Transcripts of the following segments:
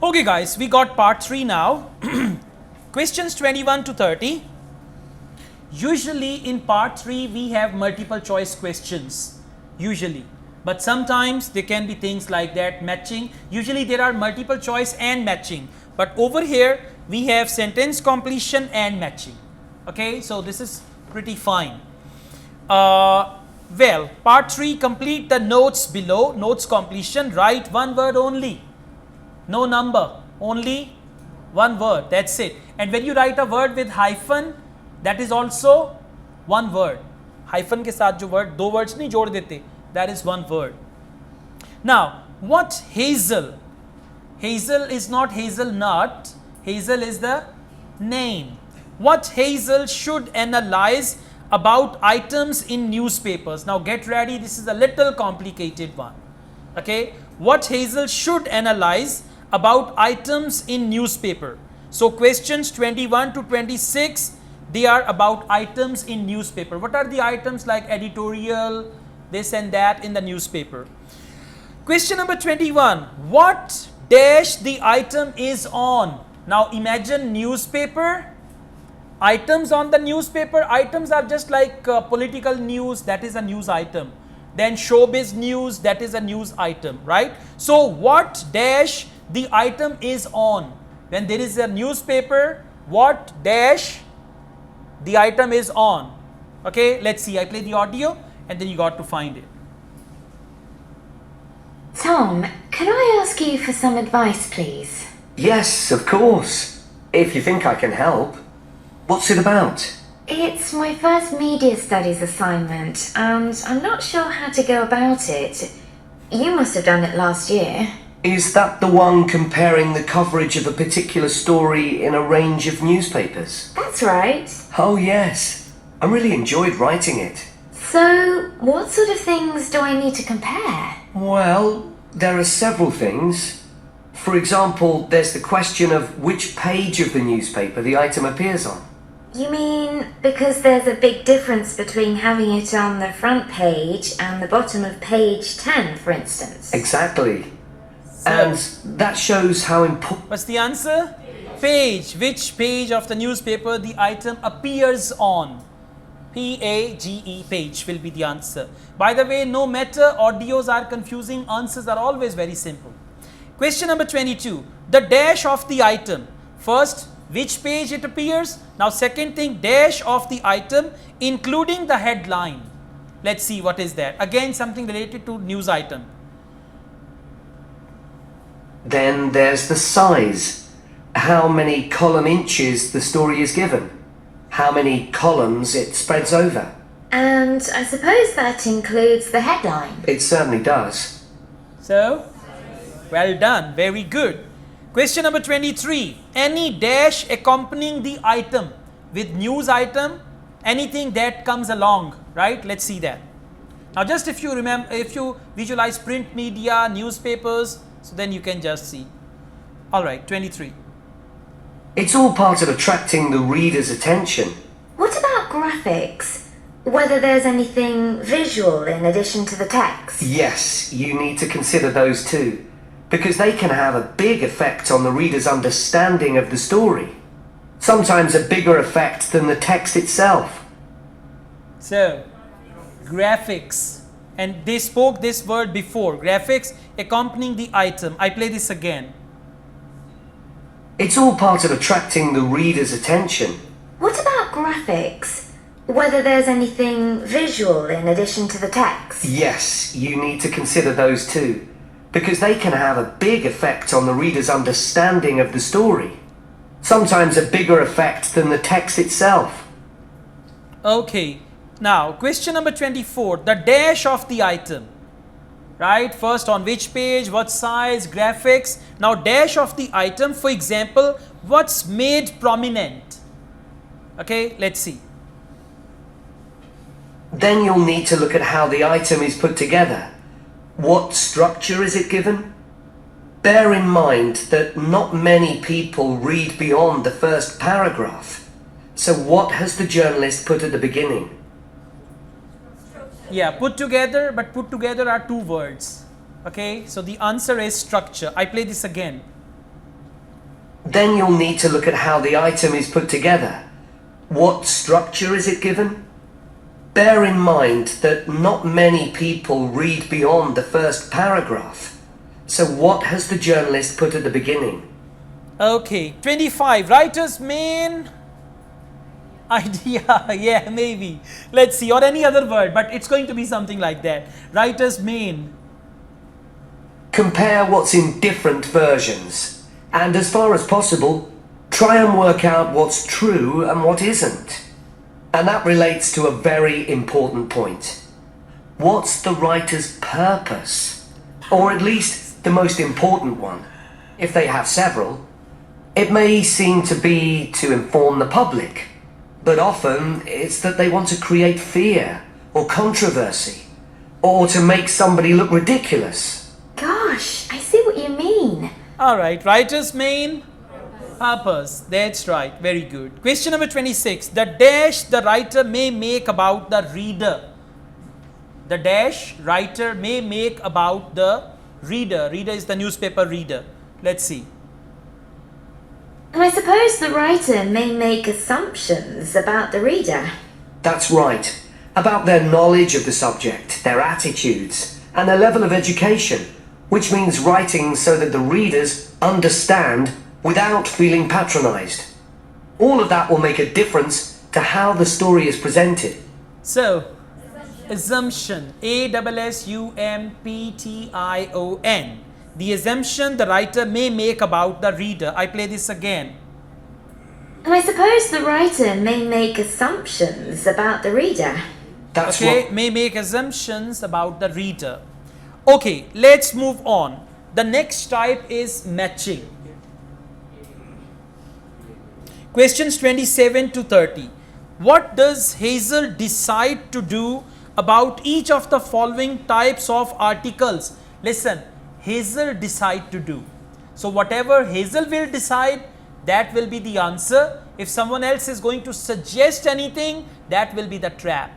Okay guys, we got part 3 now. Questions 21 to 30. Usually in part 3 we have multiple choice questions, usually. But sometimes there can be things like that, matching. Usually there are multiple choice and matching. But over here we have sentence completion and matching. Okay, so this is pretty fine. Well, part 3, complete the notes below. Notes completion, write one word only. No number, only one word, that's it. And when you write a word with hyphen, that is also one word. Hyphen के साथ जो word, दो words नहीं जोड़ देते, that is one word. Now, what hazel? Hazel is not hazelnut, hazel is the name. What hazel should analyze about items in newspapers? Now get ready, this is a little complicated one. Okay, what hazel should analyze about items in newspaper? So questions 21 to 26, they are about items in newspaper. What are the items like editorial, this and that in the newspaper? Question number 21, what dash the item is on? Now imagine newspaper, items on the newspaper. Items are just like political news, that is a news item. Then showbiz news, that is a news item, right? So what dash the item is on? When there is a newspaper, what dash the item is on? Okay, let's see. I play the audio and then you got to find it. Tom, can I ask you for some advice, please? Yes, of course. If you think I can help. What's it about? It's my first media studies assignment, and I'm not sure how to go about it. You must have done it last year. Is that the one comparing the coverage of a particular story in a range of newspapers? That's right. Oh yes, I really enjoyed writing it. So, what sort of things do I need to compare? Well, there are several things. For example, there's the question of which page of the newspaper the item appears on. You mean because there's a big difference between having it on the front page and the bottom of page 10, for instance? Exactly. And that shows how important... What's the answer? Page. Which page of the newspaper the item appears on? P-A-G-E, page will be the answer. By the way, no matter audios are confusing, answers are always very simple. Question number 22. The dash of the item. First, which page it appears? Now second thing, dash of the item including the headline. Let's see what is that. Again, something related to news item. Then there's the size. How many column inches the story is given. How many columns it spreads over. And I suppose that includes the headline. It certainly does. So, well done, very good. Question number 23. Any dash accompanying the item with news item, anything that comes along, right? Let's see that. Now just if you remember, if you visualize print media, newspapers, so then you can just see. All right, 23. It's all part of attracting the reader's attention. What about graphics? Whether there's anything visual in addition to the text? Yes, you need to consider those too, because they can have a big effect on the reader's understanding of the story. Sometimes a bigger effect than the text itself. So, graphics, and they spoke this word before, graphics accompanying the item. I play this again. It's all part of attracting the reader's attention. What about graphics? Whether there's anything visual in addition to the text? Yes, you need to consider those too, because they can have a big effect on the reader's understanding of the story. Sometimes a bigger effect than the text itself. Okay, now question number 24. The dash of the item. Right, first on which page, what size, graphics. Now dash of the item, for example, what's made prominent? Okay, let's see. Then you'll need to look at how the item is put together. What structure is it given? Bear in mind that not many people read beyond the first paragraph. So what has the journalist put at the beginning? Yeah, put together, but put together are two words. Okay, so the answer is structure. I play this again. Then you'll need to look at how the item is put together. What structure is it given? Bear in mind that not many people read beyond the first paragraph. So what has the journalist put at the beginning? Okay, 25. Writer's main idea. Yeah, maybe. Let's see. Or any other word, but it's going to be something like that. Writer's main. Compare what's in different versions. And as far as possible, try and work out what's true and what isn't. And that relates to a very important point. What's the writer's purpose? Or at least the most important one, if they have several. It may seem to be to inform the public, but often it's that they want to create fear or controversy, or to make somebody look ridiculous. Gosh, I see what you mean. Alright, writer's main purpose. That's right. Very good. Question number 26. The dash the writer may make about the reader. The dash writer may make about the reader. Reader is the newspaper reader. Let's see. And I suppose the writer may make assumptions about the reader. That's right. About their knowledge of the subject, their attitudes, and their level of education, which means writing so that the readers understand without feeling patronized. All of that will make a difference to how the story is presented. So, assumption. A-S-S-U-M-P-T-I-O-N. The assumption the writer may make about the reader. I play this again. And I suppose the writer may make assumptions about the reader. That's Okay, what... may make assumptions about the reader. Okay, let's move on. The next type is matching. Questions 27 to 30. What does Hazel decide to do about each of the following types of articles? Listen, Hazel decide to do. So whatever Hazel will decide, that will be the answer. If someone else is going to suggest anything, that will be the trap.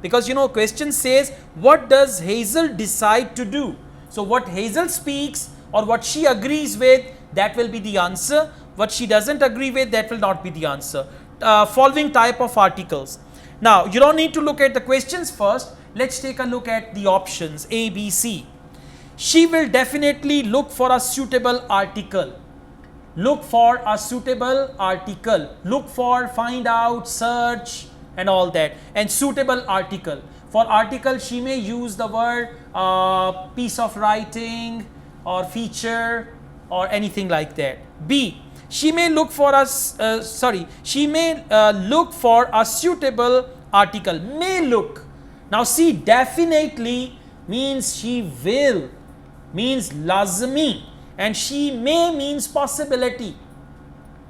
Because you know, question says, what does Hazel decide to do? So what Hazel speaks or what she agrees with, that will be the answer. What she doesn't agree with, that will not be the answer. Following type of articles. Now, you don't need to look at the questions first. Let's take a look at the options A, B, C. She will definitely look for a suitable article. Look for a suitable article. Look for, find out, search and all that. And suitable article. For article, she may use the word piece of writing or feature or anything like that. B. She may look for a look for a suitable article. May look. Now see, definitely means she will, means lazmi, and she may means possibility.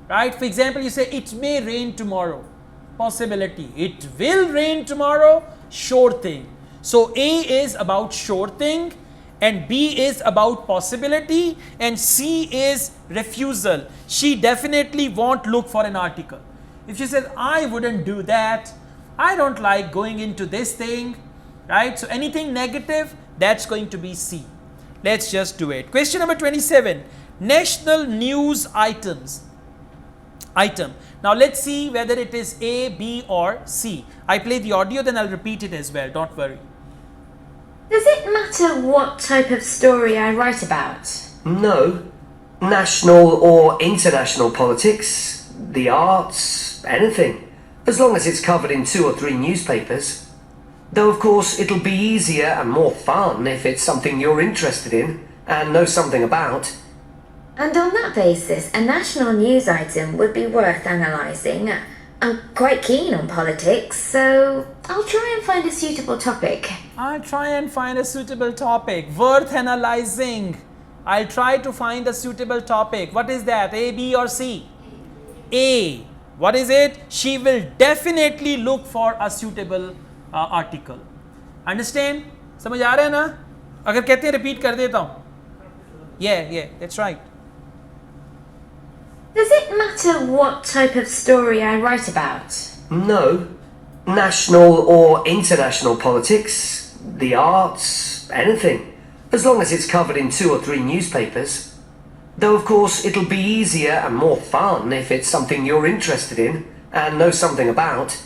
Right? For example, you say it may rain tomorrow. Possibility. It will rain tomorrow. Sure thing. So A is about sure thing, and B is about possibility, and C is refusal. She definitely won't look for an article. If she says, I wouldn't do that, I don't like going into this thing, right? So anything negative, that's going to be C. Let's just do it. Question number 27. National news items. Item. Now let's see whether it is A, B or C. I play the audio, then I'll repeat it as well. Don't worry. Does it matter what type of story I write about? No. National or international politics, the arts, anything. As long as it's covered in 2 or 3 newspapers. Though of course it'll be easier and more fun if it's something you're interested in and know something about. And on that basis, a national news item would be worth analysing. I'm quite keen on politics, so I'll try and find a suitable topic. I'll try and find a suitable topic. Worth analyzing. I'll try to find a suitable topic. What is that? A, B or C? A. What is it? She will definitely look for a suitable article. Understand? समझ आ रहा है ना? अगर कहते हैं repeat कर देता हूँ. Yeah, that's right. Does it matter what type of story I write about? No. National or international politics, the arts, anything. As long as it's covered in 2 or 3 newspapers. Though of course it'll be easier and more fun if it's something you're interested in and know something about.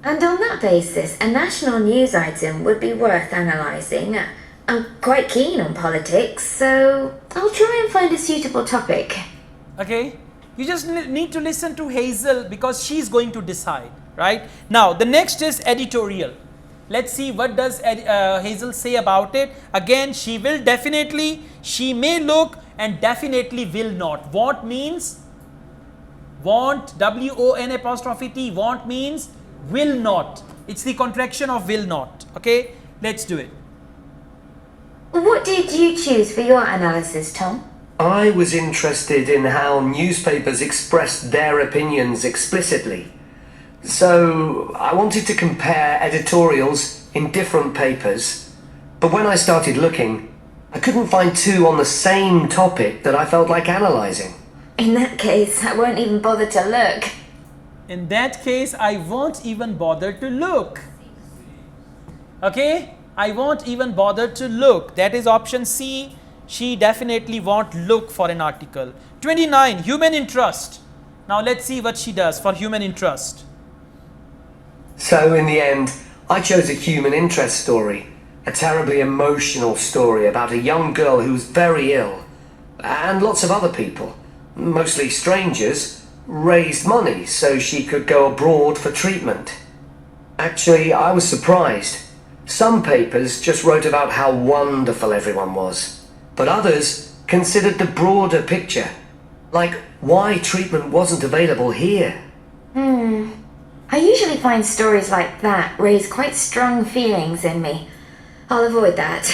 And on that basis, a national news item would be worth analysing. I'm quite keen on politics, so I'll try and find a suitable topic. Okay, you just need to listen to Hazel because she's going to decide, right? Now the next is editorial. Let's see what does Hazel say about it. Again, she will definitely, she may look, and definitely will not. Want means want, W-O-N apostrophe T. Want means will not. It's the contraction of will not. Okay, let's do it. What did you choose for your analysis, Tom? I was interested in how newspapers expressed their opinions explicitly. So I wanted to compare editorials in different papers. But when I started looking, I couldn't find two on the same topic that I felt like analysing. In that case, I won't even bother to look. In that case, I won't even bother to look. Okay, I won't even bother to look. That is option C. She definitely won't look for an article. 29, human interest. Now let's see what she does for human interest. So in the end, I chose a human interest story. A terribly emotional story about a young girl who's very ill. And lots of other people, mostly strangers, raised money so she could go abroad for treatment. Actually, I was surprised. Some papers just wrote about how wonderful everyone was, but others considered the broader picture, like why treatment wasn't available here. I usually find stories like that raise quite strong feelings in me. I'll avoid that.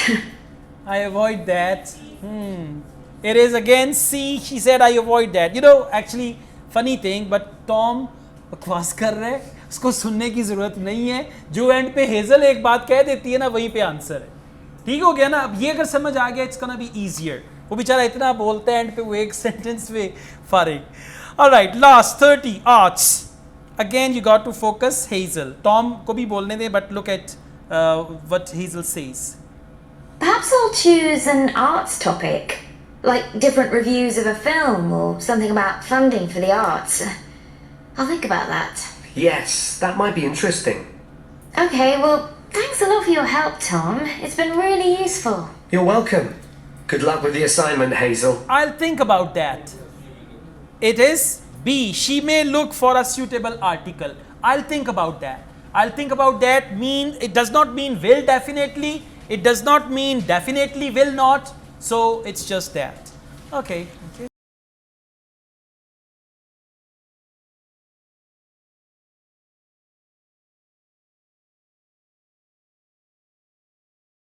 I avoid that. It is again C. She said I avoid that. You know, actually, funny thing, but Tom बकवास कर रहा है, उसको सुनने की ज़रूरत नहीं है. जो एंड पे हेजल एक बात कह देती है ना, वहीं पे आंसर है. ठीक हो गया ना? अब ये अगर समझ आ गया, it's gonna be easier. वो बेचारा इतना बोलता है एंड पे वो एक सेंटेंस में फारिग. Alright, last 30, arts. Again, you got to focus Hazel. Tom को भी बोलने दे, but look at what Hazel says. Perhaps I'll choose an arts topic, like different reviews of a film or something about funding for the arts. I'll think about that. Yes, that might be interesting. Okay, well, thanks a lot for your help, Tom. It's been really useful. You're welcome. Good luck with the assignment, Hazel. I'll think about that. It is B. She may look for a suitable article. I'll think about that. I'll think about that it does not mean will definitely. It does not mean definitely will not. So it's just that. Okay.